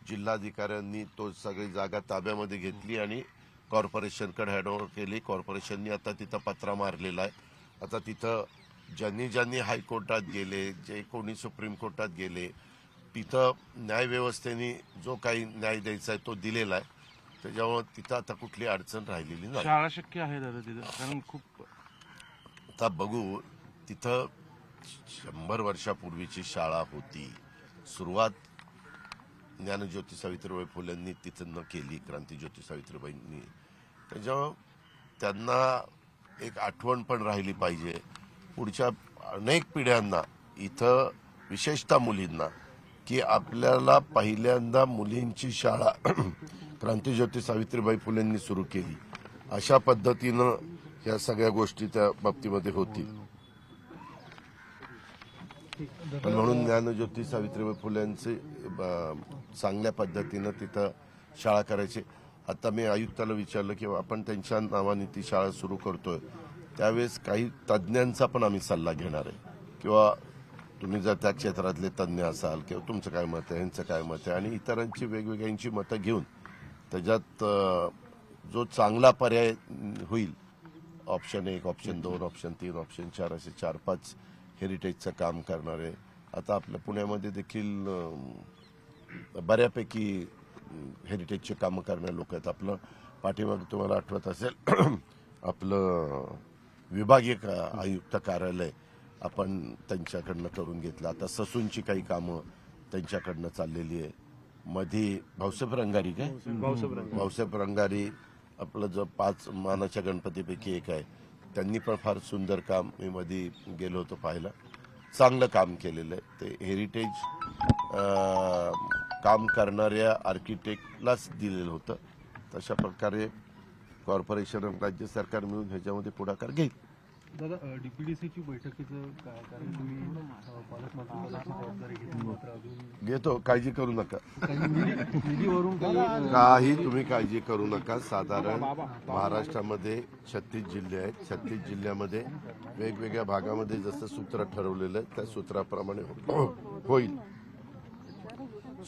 जिल्हाधिकाऱ्यांनी तो सगळी जागा ताब्यामध्ये घेतली आणि कॉर्पोरेशनकडे हँडओव्हर केली। कॉर्पोरेशननी आता तिथं पत्रा मारलेला आहे। आता तिथं ज्यांनी ज्यांनी हायकोर्टात गेले, जे कोणी सुप्रीम कोर्टात गेले, तिथं न्यायव्यवस्थेने जो काही न्याय द्यायचा आहे तो दिलेला आहे। त्याच्यामुळे तिथं आता कुठली अडचण राहिलेली नाही। शाळा शक्य आहे दादा तिथं, कारण खूप आता बघू, तिथं 100 वर्षापूर्वीची शाळा होती। सुरुवात ज्ञानज्योती सावित्रीबाई फुलेंनी तिथं न केली, क्रांतिज्योती सावित्रीबाईंनी। त्याच्यामुळं त्यांना एक आठवण पण राहिली पाहिजे पुढच्या अनेक पिढ्यांना, इथं विशेषतः मुलींना, की आपल्याला पहिल्यांदा मुलींची शाळा क्रांतिज्योती सावित्रीबाई फुलेंनी सुरू केली। अशा पद्धतीनं या सगळ्या गोष्टी त्या बाबतीमध्ये होतील। म्हणून ज्ञानज्योती सावित्रीबाई फुलेंचे चांगल्या पद्धतीनं तिथं शाळा करायची। आता मी आयुक्ताला विचारलं की आपण त्यांच्या नावाने ती शाळा सुरू करतोय, त्यावेळेस काही तज्ज्ञांचा पण आम्ही सल्ला घेणार आहे, किंवा तुम्ही जर त्या क्षेत्रातले तज्ज्ञ असाल किंवा तुमचं काय मत आहे, यांचं काय मत आहे, आणि इतरांची वेगवेगळ्यांची मतं घेऊन त्याच्यात जो चांगला पर्याय होईल, ऑप्शन 1, ऑप्शन 2, ऑप्शन 3, ऑप्शन 4 असे 4-5 हेरिटेजचं काम करणारे आता आपल्या पुण्यामध्ये देखील बऱ्यापैकी हेरिटेजचे कामं करणारे लोक आहेत। आपलं पाठीमागे तुम्हाला आठवत असेल आपलं विभागीय आयुक्त कार्यालय आपण त्यांच्याकडनं करून घेतलं। आता ससूनची काही कामं त्यांच्याकडनं चाललेली आहे। मध्ये भाऊसाहेब रंगारी आपलं जो 5 मानाच्या गणपतीपैकी एक आहे, त्यांनी पण फार सुंदर काम मी मध्ये गेलो होतो पाहायला, चांगलं काम केलेलं आहे। ते हेरिटेज काम करणाऱ्या आर्किटेक्टलाच दिलेलं होतं। तशा प्रकारे कॉर्पोरेशन आणि राज्य सरकार मिळून ह्याच्यामध्ये पुढाकार घेईल। दादा, डीपीडीसीची बैठकीचं काय, कारण तुम्ही पालकमंत्रीपदाची जबाबदारी घेतली, मात्र अजून घेतो, काळजी करू नका, निधीवरून काही तुम्ही काळजी करू नका। साधारण महाराष्ट्रामध्ये 36 जिल्हे आहेत। 36 जिल्ह्यामध्ये वेगवेगळ्या भागामध्ये जसं सूत्र ठरवलेलं आहे त्या सूत्राप्रमाणे होईल।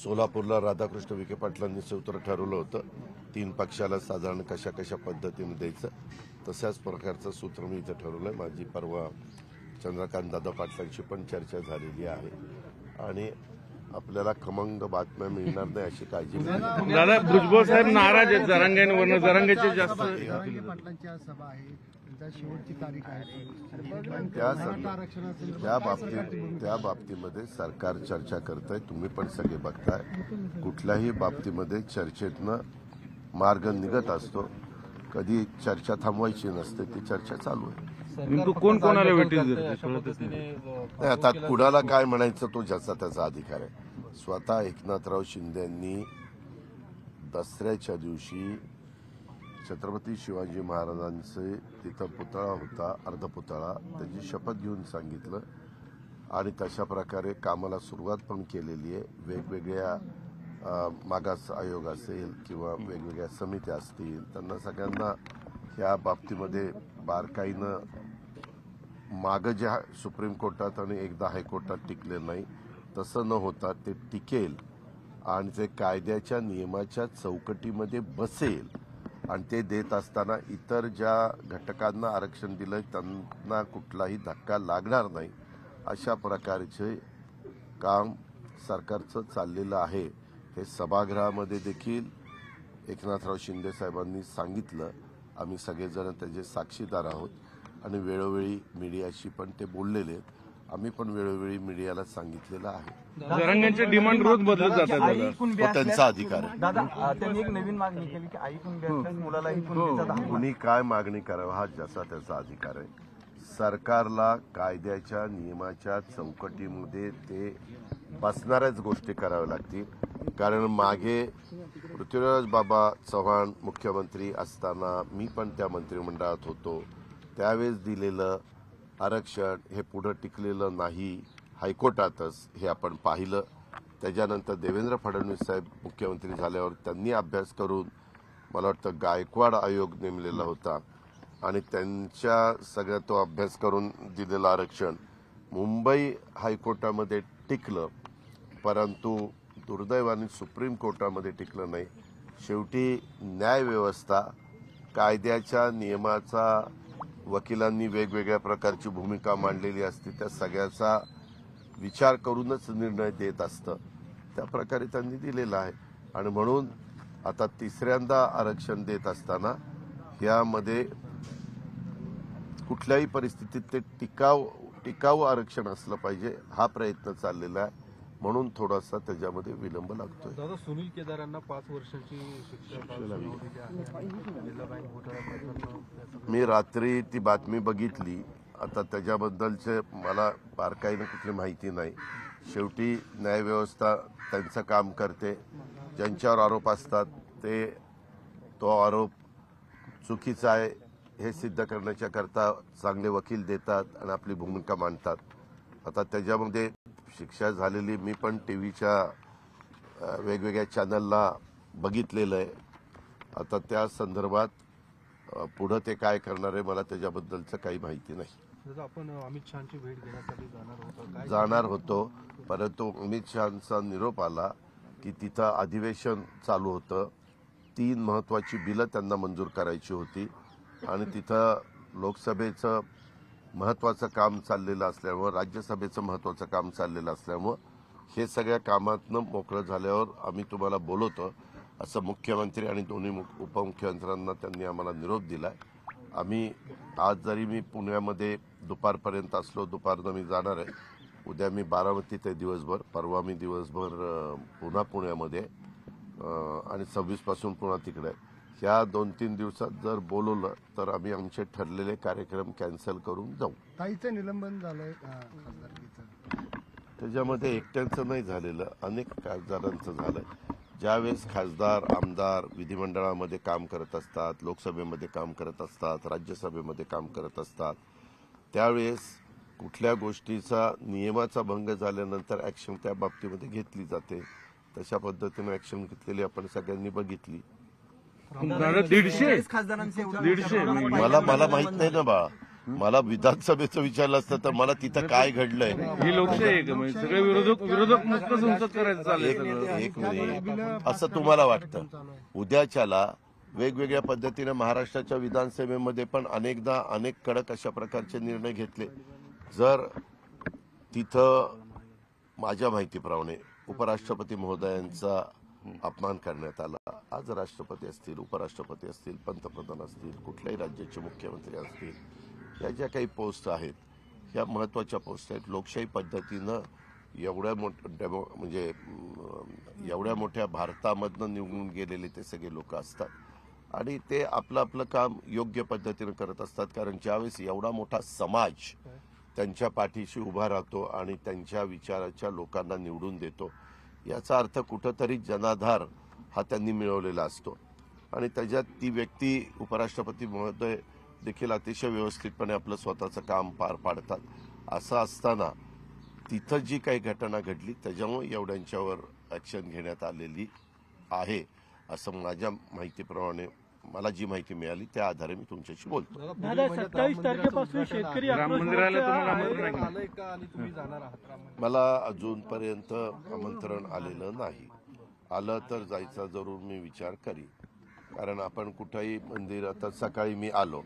सोलापूरला राधाकृष्ण विखे पाटलांनी सूत्र ठरवलं होतं, 3 पक्षाला साधारण कशा कशा पद्धतीने द्यायचं, तशाच प्रकारचं सूत्र मी इथं ठरवलंय। माझी परवा चंद्रकांत दादा पाटलांची पण चर्चा झालेली आहे आणि आपल्याला खमंग बातम्या मिळणार नाही अशी काळजी नाही। दादा, भुजबळ साहेब नाराज आहेत जरांगेंवरनं, जरांगेचे जास्त पाटलांच्या सभा आहे, त्यांच्या शेवटची तारीख आहे, त्या बाबतीमध्ये सरकार चर्चा करत आहे। तुम्ही पण सगळे बघताय, कुठल्याही बाबतीमध्ये चर्चेतनं मार्ग निघत असतो, कधी चर्चा थांबवायची नसते, ती चर्चा चालू आहे। नेमकं कोण कोणाला भेटेल नाही, आता कुणाला काय म्हणायचं तो ज्याचा त्याचा अधिकार आहे। स्वतः एकनाथराव शिंदेंनी दसऱ्याच्या दिवशी छत्रपती शिवाजी महाराजांचे तिथं पुतळा होता, अर्धपुतळा, त्याची शपथ घेऊन सांगितलं आणि तशा प्रकारे कामाला सुरुवात पण केलेली आहे। वेगवेगळ्या मागास आयोग असेल किंवा वेगवेगळ्या समित्या असतील, त्यांना सगळ्यांना या बाबतीमध्ये बारकाईनं मागं जे सुप्रीम कोर्टात आणि एकदा हायकोर्टात टिकले नाही तसं न होता ते टिकेल आणि ते कायद्याच्या नियमाच्या चौकटीमध्ये बसेल आणि ते देत असताना इतर ज्या घटकांना आरक्षण दिलं त्यांना कुठलाही धक्का लागणार नाही, अशा प्रकारचे काम सरकारचं चाललेलं आहे। हे सभागृहामध्ये देखील एकनाथराव शिंदे साहेबांनी सांगितलं, आम्ही सगळेजण त्याचे साक्षीदार आहोत आणि वेळोवेळी मीडियाशी पण ते बोललेले आहेत। आम्ही पण वेळोवेळी मीडियाला सांगितलेलं आहे। जरांगेंचे डिमांड रोज बदलत जातात, तो त्यांचा अधिकार आहे। दादा, त्यांनी एक नवीन मागणी केली की ऐकून घ्या, मुलालाही कुणी काय मागणी करावं हा ज्याचा त्याचा अधिकार आहे। सरकारला कायद्याच्या नियमाच्या चौकटीमध्ये ते बसणाऱ्याच गोष्टी कराव्या लागतील, कारण मागे पृथ्वीराज बाबा चव्हाण मुख्यमंत्री असताना मी पण त्या मंत्रिमंडळात होतो, त्यावेळेस दिलेलं आरक्षण हे पुढं टिकलेलं नाही हायकोर्टातच, हे आपण पाहिलं। त्याच्यानंतर देवेंद्र फडणवीस साहेब मुख्यमंत्री झाल्यावर त्यांनी अभ्यास करून मला वाटतं गायकवाड आयोग नेमलेला होता आणि त्यांच्या सगळ्या तो अभ्यास करून दिलेलं आरक्षण मुंबई हायकोर्टामध्ये टिकलं, परंतु दुर्दैवाने सुप्रीम कोर्टामध्ये टिकलं नाही. शेवटी न्यायव्यवस्था कायद्याच्या नियमाचा वकिलांनी वेगवेगळ्या प्रकारची भूमिका मांडलेली असते, त्या सगळ्याचा विचार करूनच निर्णय देत असतं. त्या प्रकारे त्यांनी दिलेला आहे आणि म्हणून आता तिसऱ्यांदा आरक्षण देत असताना यामध्ये कुठल्याही परिस्थितीत ते टिकाऊ आरक्षण असलं पाहिजे हा प्रयत्न चाललेला आहे. म्हणून थोडासा त्याच्यामध्ये विलंब लागतोय. दादा, सुनील केदारांना 5 वर्षाची शिक्षा सुनावलेली आहे. जिल्हा बँक घोटाळा प्रकरणात मी रात्री ती बातमी बघितली. आता त्याच्याबद्दलचे मला बारकाईनं कुठली माहिती नाही. शेवटी न्यायव्यवस्था त्यांचं काम करते. ज्यांच्यावर आरोप असतात ते तो आरोप चुकीचा आहे हे सिद्ध करण्याच्या करता चांगले वकील देतात आणि आपली भूमिका मांडतात. आता त्याच्यामध्ये शिक्षा झालेली मी पण टीव्हीच्या वेगवेगळ्या चॅनलला बघितलेलं आहे. आता त्या संदर्भात पुढं ते काय करणार आहे मला त्याच्याबद्दलचं काही माहिती नाही. दादा, आपण अमित शहाची भेट घेण्यासाठी जाणार होतो, परंतु अमित शहाचा निरोप आला की तिथं अधिवेशन चालू होतं. 3 महत्वाची बिलं त्यांना मंजूर करायची होती आणि तिथं लोकसभेचं महत्वाचं काम चाललेलं असल्यामुळं, राज्यसभेचं महत्वाचं काम चाललेलं असल्यामुळं हे सगळ्या कामातनं मोकळं झाल्यावर आम्ही तुम्हाला बोलवतो असं मुख्यमंत्री आणि दोन्ही उपमुख्यमंत्र्यांना त्यांनी आम्हाला निरोप दिला. आम्ही आज जरी मी पुण्यामध्ये दुपारपर्यंत असलो, दुपारनं मी जाणार आहे. उद्या मी बारामतीत आहे दिवसभर, परवा मी दिवसभर पुन्हा पुण्यामध्ये आणि 26 पासून पुन्हा तिकडे आहे. ह्या 2-3 दिवसात जर बोलवलं तर आम्ही आमचे ठरलेले कार्यक्रम कॅन्सल करून जाऊ. ताईचं निलंबन झालंय खासदारकीचं, त्याच्यामध्ये एकट्यांचं नाही झालेलं, अनेक खासदारांचं झालंय. ज्यावेळेस खासदार आमदार विधिमंडळामध्ये काम करत असतात, लोकसभेमध्ये काम करत असतात, राज्यसभेमध्ये काम करत असतात, त्यावेळेस कुठल्या गोष्टीचा नियमाचा भंग झाल्यानंतर ॲक्शन त्या बाबतीमध्ये घेतली जाते. तशा पद्धतीने ॲक्शन घेतलेली आपण सगळ्यांनी बघितली. 150 मला माहित नाही ना बा. मला विधानसभेचं विचारलं असतं तर मला तिथं काय घडलंय. ही लोकशाही आहे का? म्हणजे सगळे विरोधक मुक्त संसद करायचं चाललंय. एक मिनिट, असं तुम्हाला वाटतं? उद्याच्याला वेगवेगळ्या पद्धतीने महाराष्ट्राच्या विधानसभेमध्ये पण अनेकदा अनेक कडक अशा प्रकारचे निर्णय घेतले. जर तिथं माझ्या माहितीप्रमाणे उपराष्ट्रपती महोदयांचा अपमान करण्यात आला, आज राष्ट्रपती असतील, उपराष्ट्रपती असतील, पंतप्रधान असतील, कुठल्याही राज्याचे मुख्यमंत्री असतील, या ज्या काही पोस्ट आहेत ह्या महत्वाच्या पोस्ट आहेत. लोकशाही पद्धतीनं एवढ्या मोठ्या भारतामधनं निवडून गेलेले ते सगळे लोक असतात आणि ते आपलं आपलं काम योग्य पद्धतीनं करत असतात. कारण ज्यावेळेस एवढा मोठा समाज त्यांच्या पाठीशी उभा राहतो आणि त्यांच्या विचाराच्या लोकांना निवडून देतो, याचा अर्थ कुठंतरी जनाधार हा त्यांनी मिळवलेला असतो आणि त्याच्यात ती व्यक्ती उपराष्ट्रपती महोदय देखील अतिशय व्यवस्थितपणे आपलं स्वतःचं काम पार पाडतात. असं असताना तिथं जी काही घटना घडली त्याच्यामुळे एवढ्यांच्यावर ॲक्शन घेण्यात आलेली आहे असं माझ्या माहितीप्रमाणे मला जी माहिती मिळाली त्या आधारे मी तुमच्याशी बोलतो. दादा, 27 तारखेपासून शेतकरी राम मंदिराला तुम्हाला आमंत्रण आहे आलंय का आणि तुम्ही जाणार आहात? मला अजूनपर्यंत आमंत्रण आलेलं नाही. आलं तर जायचा जरूर मी विचार करीन. कारण आपण कुठंही मंदिर, आता सकाळी मी आलो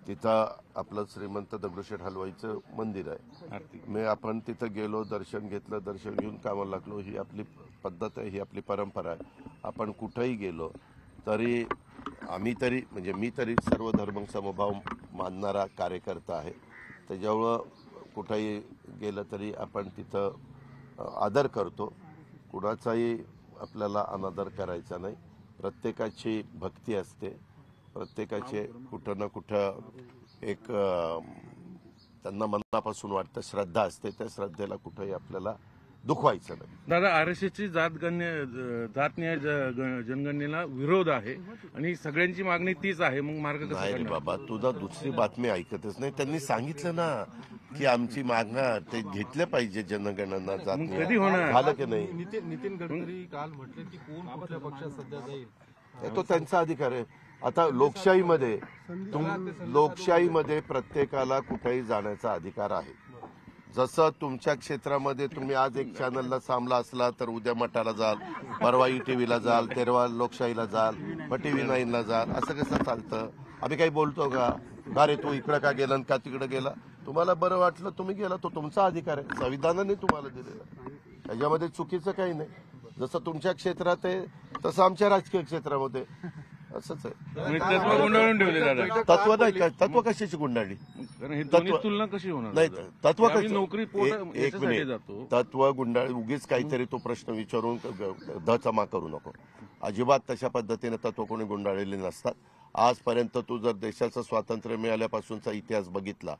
तिथं आपलं श्रीमंत दगडूशेठ हलवाईचं मंदिर आहे. आपण तिथं गेलो, दर्शन घेतलं, दर्शन घेऊन कामाला लागलो. ही आपली पद्धत आहे, ही आपली परंपरा आहे. आपण कुठंही गेलो तरी मी तरी सर्व धर्म समभाव मानणारा कार्यकर्ता आहे. त्याच्यामुळं कुठंही गेलं तरी आपण तिथं आदर करतो. कुणाचाही आपल्याला अनादर करायचा नाही. प्रत्येकाची भक्ती असते, प्रत्येकाचे कुठं ना कुठं एक त्यांना मनापासून वाटतं श्रद्धा असते. त्या श्रद्धेला कुठंही आपल्याला दुखवायचं नाही. दादा, आरएसएसची जातन्याय जनगणनेला विरोध आहे आणि सगळ्यांची मागणी तीच आहे. मग मार्ग कसा नाही रे काढणार? बाबा, तुझा दुसरी बातमी ऐकतच नाही. त्यांनी सांगितलं ना की आमची मागणं ते घेतलं पाहिजे जनगणना कधी जातन्याय. होणार? झालं की नाही? नितीन गडकरी काल म्हटले की कोण कुठल्या पक्षात सध्या जाईल तो त्यांचा अधिकार आहे. आता लोकशाहीमध्ये प्रत्येकाला कुठेही जाण्याचा अधिकार आहे. जसं तुमच्या क्षेत्रामध्ये तुम्ही आज एक चॅनलला सामला असला तर उद्या मठाला जाल, परवा टीव्हीला जाल, तेरवा लोकशाहीला जाल, मग TV9ला जाल. असं कसं चालतं? आम्ही काही बोलतो का रे तू इकडं का गेला का तिकडे गेला? तुम्हाला बरं वाटलं तुम्ही गेला, तो तुमचा अधिकार आहे, संविधानाने तुम्हाला दिलेला. त्याच्यामध्ये चुकीचं काही नाही. जसं तुमच्या क्षेत्रात आहे तसं आमच्या राजकीय क्षेत्रामध्ये असंच आहे. तत्व गुंडाळून ठेवले दादा. तत्व नाही का? तत्व कशाची गुंडाळली? कारण हे दोन्ही तुलना कशी होणार? नाही तत्व आम्ही कसं? नोकरी एक मिनिट. जातो. तत्व गुंडाळी उगीच काहीतरी तो प्रश्न विचारून दचमा करू नको. अजिबात तशा पद्धतीने तत्व कोणी गुंडाळलेले नसतात. आजपर्यंत तू जर देशाचं स्वातंत्र्य मिळाल्यापासूनचा इतिहास बघितला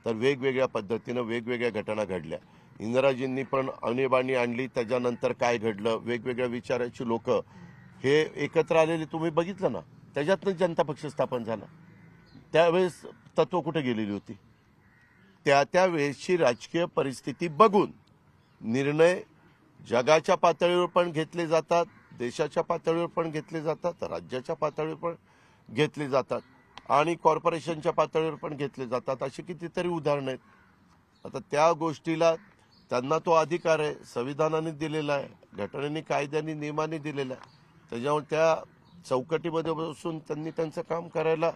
तर वेगवेगळ्या पद्धतीनं वेगवेगळ्या घटना घडल्या. इंग्रजींनी पण आणीबाणी आणली, त्याच्यानंतर काय घडलं, वेगवेगळ्या विचाराची लोक हे एकत्र आलेले तुम्ही बघितलं ना. त्याच्यातनं जनता पक्ष स्थापन झाला. त्यावेळेस तत्व कुठे गेलेली होती? त्या वेळेसची राजकीय परिस्थिती बघून निर्णय जगाच्या पातळीवर पण घेतले जातात, देशाच्या पातळीवर पण घेतले जातात, राज्याच्या पातळीवर पण घेतले जातात आणि कॉर्पोरेशनच्या पातळीवर पण घेतले जातात. अशी कितीतरी उदाहरणं आहेत. आता त्या गोष्टीला त्यांना तो अधिकार आहे, संविधानाने दिलेला आहे, घटनेने कायद्याने नियमाने दिलेला आहे. त्याच्यामुळे त्या चौकटीमध्ये बसून त्यांनी त्यांचं काम करायला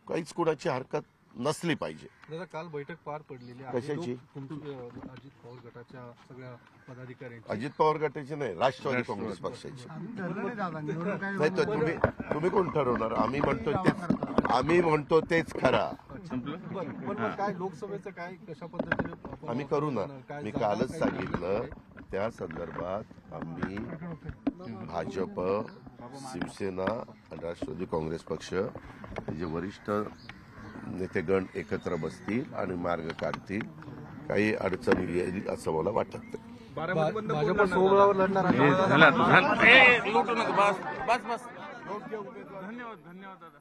काहीच कुणाची हरकत नसली पाहिजे. दादा काल बैठक पार पडलेली कशाची? अजित पवार गटाच्या सगळ्या पदाधिकाऱ्यांची. अजित पवार गटाची नाही, राष्ट्रवादी काँग्रेस पक्षाची. नाही तर तुम्ही कोण ठरवणार? आम्ही म्हणतो तेच खरा. पण काय लोकसभेचं काय कशा पद्धतीने आम्ही करू ना. मी कालच सांगितलं त्या संदर्भात आम्ही भाजप, शिवसेना आणि राष्ट्रवादी काँग्रेस पक्ष जे वरिष्ठ नेतेगण एकत्र बसतील आणि मार्ग काढतील. काही अडचणी येईल असं मला वाटत नाही. भाजप सोबळावर लढणार आहे. लुटू नका. बस. धन्यवाद दादा.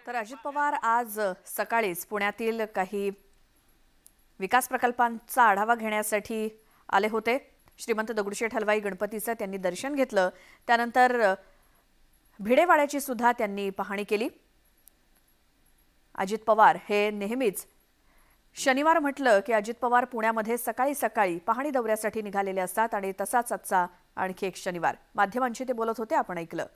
तर अजित पवार आज सकाळीच पुण्यातील काही विकास प्रकल्पांचा आढावा घेण्यासाठी आले होते. श्रीमंत दगडूशेठ हलवाई गणपतीचं त्यांनी दर्शन घेतलं. त्यानंतर भिडेवाड्याची सुद्धा त्यांनी पाहणी केली. अजित पवार हे नेहमीच शनिवार म्हटलं की अजित पवार पुण्यामध्ये सकाळी सकाळी पाहणी दौऱ्यासाठी निघालेले असतात आणि तसाच आजचा आणखी एक शनिवार. माध्यमांशी ते बोलत होते, आपण ऐकलं.